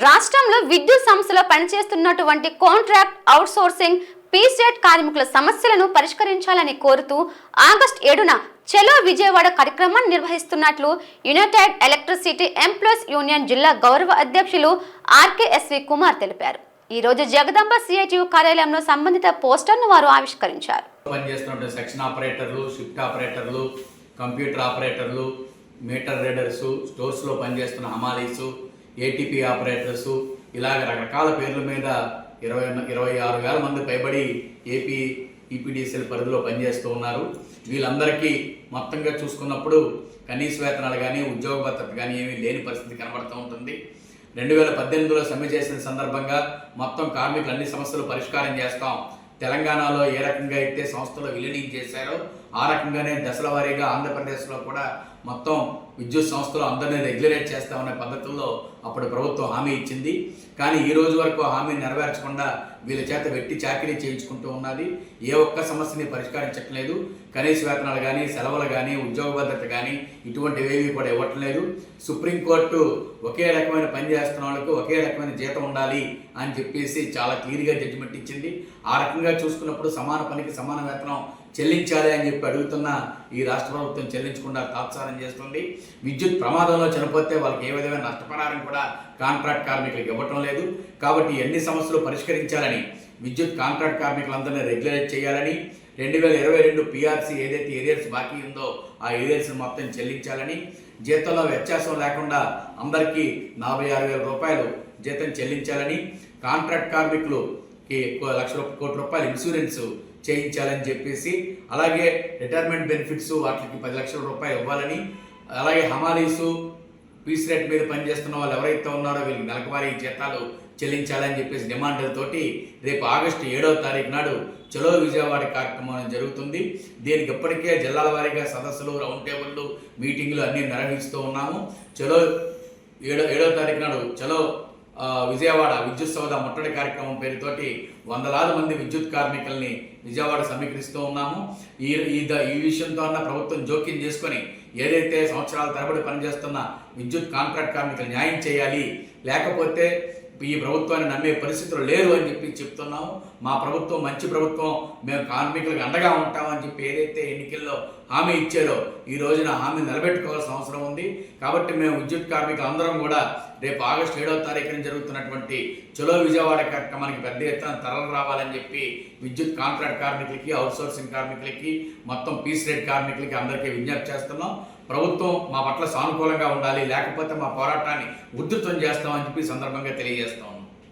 రాష్ట్రంలో విద్యుత్ సంస్థలో పనిచేస్తున్నటువంటి కాంట్రాక్ట్ అవుట్సోర్సింగ్ పీస్టేట్ కార్మికుల సమస్యలను పరిష్కరించాలని కోరుతూ ఆగస్టు 7న చలో విజయవాడ కార్యక్రమాన్ని నిర్వహిస్తున్నట్లు యునైటెడ్ ఎలక్ట్రిసిటీ ఎంప్లాయీస్ యూనియన్ జిల్లా గౌరవ అధ్యక్షులు ఆర్కేఎస్వి కుమార్ తెలిపారు. ఈ రోజు జగదాంబ సిఐటియు కార్యాలయంలో సంబంధిత పోస్టర్ను వారు ఆవిష్కరించారు. పనిచేస్తున్న సెక్షన్ ఆపరేటర్లు, షిఫ్ట్ ఆపరేటర్లు, కంప్యూటర్ ఆపరేటర్లు, మీటర్ రీడర్స్, స్టోర్స్లో పనిచేస్తున్న హమాలీసు, ఏటీపీ ఆపరేటర్స్, ఇలాగ రకరకాల పేర్ల మీద 26,000 మంది పైబడి ఏపీ ఈపీడీసీల పరిధిలో పనిచేస్తూ ఉన్నారు. వీళ్ళందరికీ మొత్తంగా చూసుకున్నప్పుడు కనీస వేతనాలు కానీ ఉద్యోగ భద్రత కానీ ఏమీ లేని పరిస్థితి కనబడుతూ ఉంటుంది. 2018లో సమ్మె చేసిన సందర్భంగా మొత్తం కార్మికులు అన్ని సమస్యలు పరిష్కారం చేస్తాం, తెలంగాణలో ఏ రకంగా అయితే సంస్థలు విలీనం చేశారో ఆ రకంగానే దశల వారీగా ఆంధ్రప్రదేశ్లో కూడా మొత్తం విద్యుత్ సంస్థలు అందరినీ రెగ్యులేట్ చేస్తామనే పద్ధతుల్లో అప్పుడు ప్రభుత్వం హామీ ఇచ్చింది. కానీ ఈ రోజు వరకు హామీ నెరవేర్చకుండా వీళ్ళ చేత వెట్టి చాకిరీ చేయించుకుంటూ ఉన్నది. ఏ ఒక్క సమస్యని పరిష్కరించట్లేదు. కనీస వేతనాలు కానీ, సెలవులు కానీ, ఉద్యోగ భద్రత కానీ ఇటువంటివేవి కూడా ఇవ్వట్లేదు. సుప్రీంకోర్టు ఒకే రకమైన పని చేస్తున్న వాళ్ళకు ఒకే రకమైన జీతం ఉండాలి అని చెప్పేసి చాలా క్లియర్గా జడ్జిమెంట్ ఇచ్చింది. ఆ రకంగా చూసుకున్నప్పుడు సమాన పనికి సమాన వేతనం చెల్లించాలి అని చెప్పి అడుగుతున్న ఈ రాష్ట్ర ప్రభుత్వం చెల్లించకుండా తాత్సారం చేస్తుంది. విద్యుత్ ప్రమాదంలో చనిపోతే వాళ్ళకి ఏ విధమైన నష్టపరిహారం కూడా కాంట్రాక్ట్ కార్మికులకు ఇవ్వటం లేదు. కాబట్టి ఎన్ని సమస్యలు పరిష్కరించాలని, విద్యుత్ కాంట్రాక్ట్ కార్మికులందరినీ రెగ్యులేట్ చేయాలని, 2022 పిఆర్సీ ఏదైతే ఏరియర్స్ బాకీ ఉందో ఆ ఏరియర్స్ మొత్తం చెల్లించాలని, జీతంలో వ్యత్యాసం లేకుండా అందరికీ 46,000 రూపాయలు జీతం చెల్లించాలని, కాంట్రాక్ట్ కార్మికులకి 1,00,000 కోట్ల రూపాయలు ఇన్సూరెన్స్ చేయించాలని చెప్పేసి, అలాగే రిటైర్మెంట్ బెనిఫిట్స్ వాటికి 10 లక్షల రూపాయలు ఇవ్వాలని, అలాగే హమాలీసు పీస్ రేట్ మీద పనిచేస్తున్న వాళ్ళు ఎవరైతే ఉన్నారో వీళ్ళకి నెలవారీ జీతాలు చెల్లించాలని చెప్పేసి డిమాండ్లతోటి రేపు ఆగస్టు 7వ తారీఖు నాడు చలో విజయవాడ కార్యక్రమం జరుగుతుంది. దీనికి ఇప్పటికే జిల్లాల వారీగా సదస్సులు, రౌండ్ టేబుల్లు, మీటింగ్లు అన్నీ నిర్వహిస్తూ ఉన్నాము. చలో 7వ తారీఖు నాడు చలో విజయవాడ విద్యుత్ సౌధ ముట్టడి కార్యక్రమం పేరుతోటి వందలాది మంది విద్యుత్ కార్మికుల్ని విజయవాడ సమీకరిస్తూ ఉన్నాము. ఈ విషయంతో అన్న ప్రభుత్వం జోక్యం చేసుకొని ఏదైతే సంవత్సరాల తరబడి పనిచేస్తున్న విద్యుత్ కాంట్రాక్ట్ కార్మికులు న్యాయం చేయాలి, లేకపోతే ఈ ప్రభుత్వాన్ని నమ్మే పరిస్థితులు లేరు అని చెప్పి చెప్తున్నాము. మా ప్రభుత్వం మంచి ప్రభుత్వం, మేము కార్మికులకు అండగా ఉంటామని చెప్పి ఏదైతే ఎన్నికల్లో హామీ ఇచ్చారో ఈ రోజున హామీ నిలబెట్టుకోవాల్సిన అవసరం ఉంది. కాబట్టి మేము విద్యుత్ కార్మికులు అందరం కూడా రేపు ఆగస్టు 7వ తారీఖున జరుగుతున్నటువంటి చలో విజయవాడ కార్యక్రమానికి పెద్ద ఎత్తున తరలి రావాలని చెప్పి విద్యుత్ కాంట్రాక్ట్ కార్మికులకి, అవుట్సోర్సింగ్ కార్మికులకి, మొత్తం పీస్ రేట్ కార్మికులకి అందరికీ విజ్ఞప్తి చేస్తున్నాం. ప్రభుత్వం మా పట్ల సానుకూలంగా ఉండాలి, లేకపోతే మా పోరాటాన్ని ఉధృతం చేస్తామని చెప్పి సందర్భంగా తెలియజేస్తాం.